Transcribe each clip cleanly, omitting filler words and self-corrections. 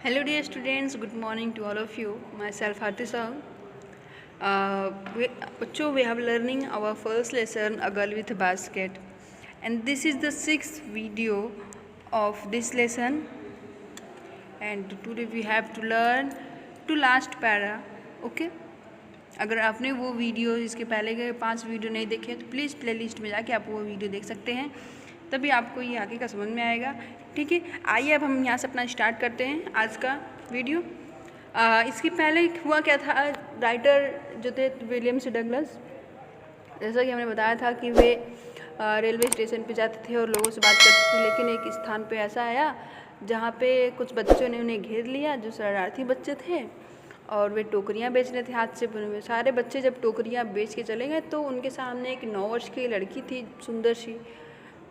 Hello dear students, good morning to all of you. Myself Harti Sahu. Bachcho, we have learning our first lesson, A Girl with a Basket. And this is the sixth video of this lesson. And today we have to learn to last para. Okay? अगर आपने वो video इसके पहले के 5 video नहीं देखे तो please playlist में जाके आप वो वीडियो देख सकते हैं, तभी आपको ये आगे का समझ में आएगा। ठीक है, आइए अब हम यहाँ से अपना स्टार्ट करते हैं आज का वीडियो। इसके पहले हुआ क्या था, राइटर जो थे विलियम सी डगलस, जैसा कि हमने बताया था कि वे रेलवे स्टेशन पे जाते थे और लोगों से बात करते थे, लेकिन एक स्थान पे ऐसा आया जहाँ पे कुछ बच्चों ने उन्हें घेर लिया जो शरारती बच्चे थे, और वे टोकरियाँ बेच रहे थे हाथ से बुने हुए। सारे बच्चे जब टोकरियाँ बेच के चले गए तो उनके सामने एक 9 वर्ष की लड़की थी, सुंदर सी,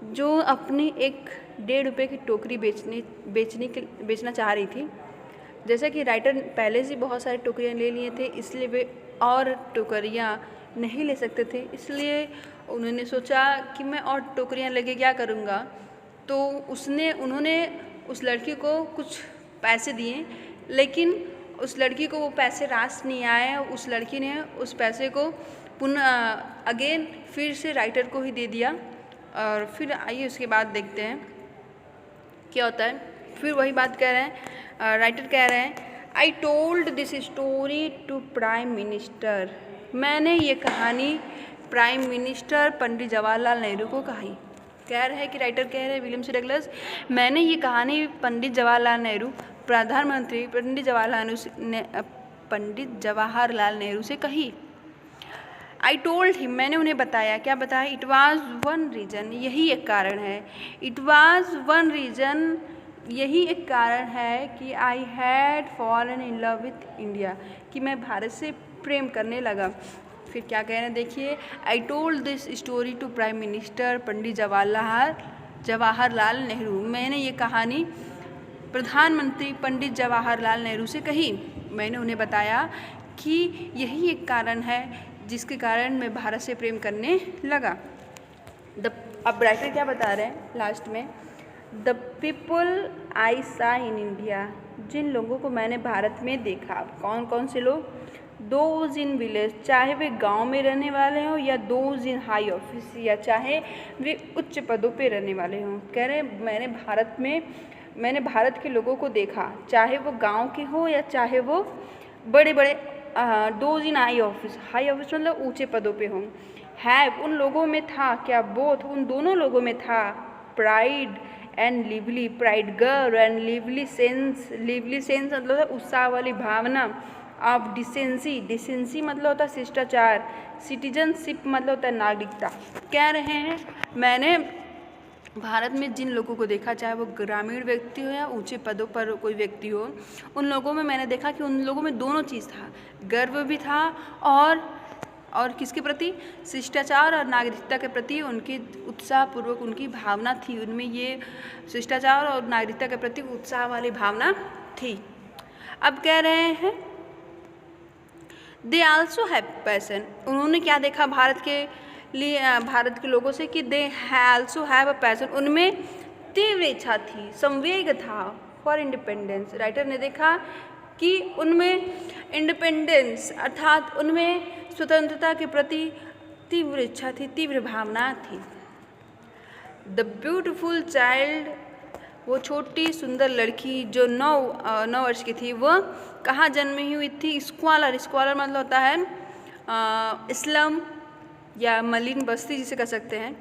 जो अपनी एक 1.5 रुपये की टोकरी बेचना चाह रही थी। जैसा कि राइटर पहले से बहुत सारी टोकरियाँ ले लिए थे, इसलिए वे और टोकरियाँ नहीं ले सकते थे, इसलिए उन्होंने सोचा कि मैं और टोकरियाँ लेके क्या करूँगा। तो उन्होंने उस लड़की को कुछ पैसे दिए, लेकिन उस लड़की को वो पैसे रास नहीं आए। उस लड़की ने उस पैसे को पुनः फिर से राइटर को ही दे दिया। और फिर आइए उसके बाद देखते हैं क्या होता है। फिर वही बात कह रहे हैं, राइटर कह रहे हैं, I told this story to prime minister. मैंने ये कहानी प्राइम मिनिस्टर पंडित जवाहरलाल नेहरू को कही। कह रहे हैं कि राइटर कह रहे हैं विलियम सी डगलस, मैंने ये कहानी पंडित जवाहरलाल नेहरू, प्रधानमंत्री पंडित जवाहरलाल नेहरू से कही। आई टोल्ड हिम, मैंने उन्हें बताया। क्या बताया? इट वॉज वन रीज़न, यही एक कारण है। इट वॉज वन रीज़न, यही एक कारण है कि I had fallen in love with India, कि मैं भारत से प्रेम करने लगा। फिर क्या कह रहे हैं देखिए, I told this story to prime minister Pandit Jawaharlal Nehru. मैंने ये कहानी प्रधानमंत्री पंडित जवाहरलाल नेहरू से कही। मैंने उन्हें बताया कि यही एक कारण है जिसके कारण मैं भारत से प्रेम करने लगा। अब राइटर क्या बता रहे हैं लास्ट में, द पीपल आई सा इन इंडिया, जिन लोगों को मैंने भारत में देखा। कौन कौन से लोग? दोज इन विलेज, चाहे वे गांव में रहने वाले हों, या दोज इन हाई ऑफिस, या चाहे वे उच्च पदों पे रहने वाले हों। कह रहे हैं मैंने भारत के लोगों को देखा, चाहे वो गांव के हो या चाहे वो बड़े बड़े दोज इन हाई ऑफिस मतलब ऊंचे पदों पे हों। हैव, उन लोगों में था। क्या? बोथ, उन दोनों लोगों में था। प्राइड एंड लिवली, प्राइड गर्व एंड लिवली सेंस मतलब उत्साह वाली भावना। ऑफ डिसेंसी मतलब होता है शिष्टाचार। सिटीजनशिप मतलब होता है नागरिकता। कह रहे हैं मैंने भारत में जिन लोगों को देखा, चाहे वो ग्रामीण व्यक्ति हो या ऊंचे पदों पर कोई व्यक्ति हो, उन लोगों में मैंने देखा कि उन लोगों में दोनों चीज़ था, गर्व भी था और किसके प्रति? शिष्टाचार और नागरिकता के प्रति उनकी उत्साहपूर्वक उनकी भावना थी। उनमें ये शिष्टाचार और नागरिकता के प्रति उत्साह वाली भावना थी। अब कह रहे हैं दे आल्सो हैव पैशन, उन्होंने क्या देखा भारत के लोगों से कि they also have a passion, उनमें तीव्र इच्छा थी, संवेग था फॉर इंडिपेंडेंस। राइटर ने देखा कि उनमें इंडिपेंडेंस अर्थात उनमें स्वतंत्रता के प्रति तीव्र इच्छा थी, तीव्र भावना थी। द ब्यूटिफुल चाइल्ड, वो छोटी सुंदर लड़की जो 9 वर्ष की थी, वह कहाँ जन्मी हुई थी? स्क्वालर मतलब होता है स्लम या मलिन बस्ती जिसे कह सकते हैं।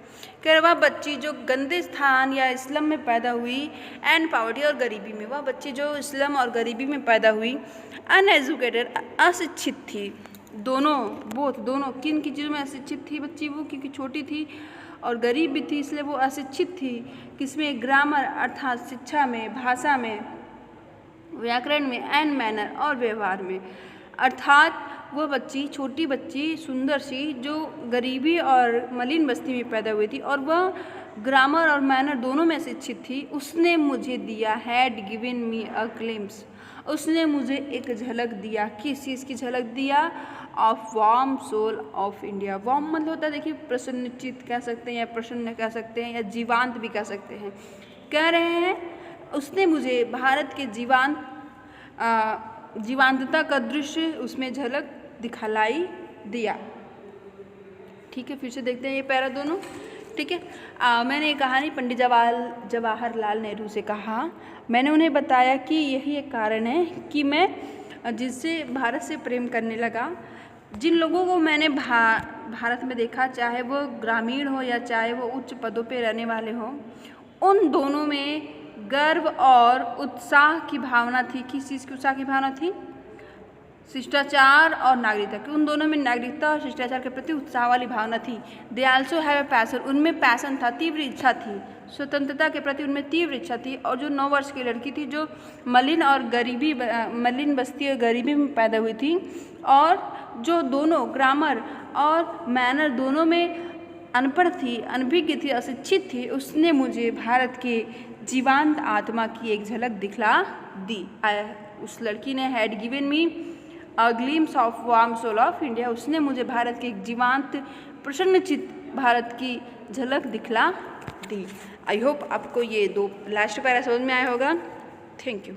कह रहे वह बच्ची जो गंदे स्थान या स्लम में पैदा हुई, एंड पॉवर्टी और गरीबी में, वह बच्ची जो स्लम और गरीबी में पैदा हुई। अनएजुकेटेड, अशिक्षित थी। दोनों किन की चीज़ों में अशिक्षित थी बच्ची? वो क्योंकि छोटी थी और गरीब भी थी, इसलिए वो अशिक्षित थी। किसमें? ग्रामर अर्थात शिक्षा में, भाषा में, व्याकरण में, एंड मैनर और व्यवहार में। अर्थात वह बच्ची, छोटी बच्ची, सुंदर सी, जो गरीबी और मलिन बस्ती में पैदा हुई थी और वह ग्रामर और मैनर दोनों में शिक्षित थी। उसने मुझे दिया, had given me a glimpse, उसने मुझे एक झलक दिया। किस चीज़ की झलक दिया? Of warm soul of India. Warm मतलब होता है देखिए प्रसन्नचित कह सकते हैं, या प्रसन्न कह सकते हैं, या जीवांत भी कह सकते हैं। कह रहे हैं उसने मुझे भारत के जीवांत जीवंतता का दृश्य उसमें झलक दिखलाई दिया। ठीक है, फिर से देखते हैं ये पैरा दोनों। ठीक है, मैंने ये कहानी पंडित जवाहरलाल नेहरू से कहा। मैंने उन्हें बताया कि यही एक कारण है कि मैं जिससे भारत से प्रेम करने लगा। जिन लोगों को मैंने भारत में देखा, चाहे वो ग्रामीण हो या चाहे वो उच्च पदों पे रहने वाले हों, उन दोनों में गर्व और उत्साह की भावना थी। किस चीज़ की उत्साह की भावना थी? शिष्टाचार और नागरिकता की। उन दोनों में नागरिकता और शिष्टाचार के प्रति उत्साह वाली भावना थी। They also have a passion, उनमें पैशन था, तीव्र इच्छा थी। स्वतंत्रता के प्रति उनमें तीव्र इच्छा थी। और जो 9 वर्ष की लड़की थी, जो मलिन बस्ती और गरीबी में पैदा हुई थी, और जो दोनों ग्रामर और मैनर दोनों में अनपढ़ थी, अनभिज्ञ थी, अशिक्षित थी, उसने मुझे भारत के जीवंत आत्मा की एक झलक दिखला दी। उस लड़की ने had given me a glimpse of warm soul of India. उसने मुझे भारत के एक जीवंत प्रसन्नचित्त भारत की झलक दिखला दी। आई होप आपको ये 2 लास्ट पैरा समझ में आया होगा। Thank you.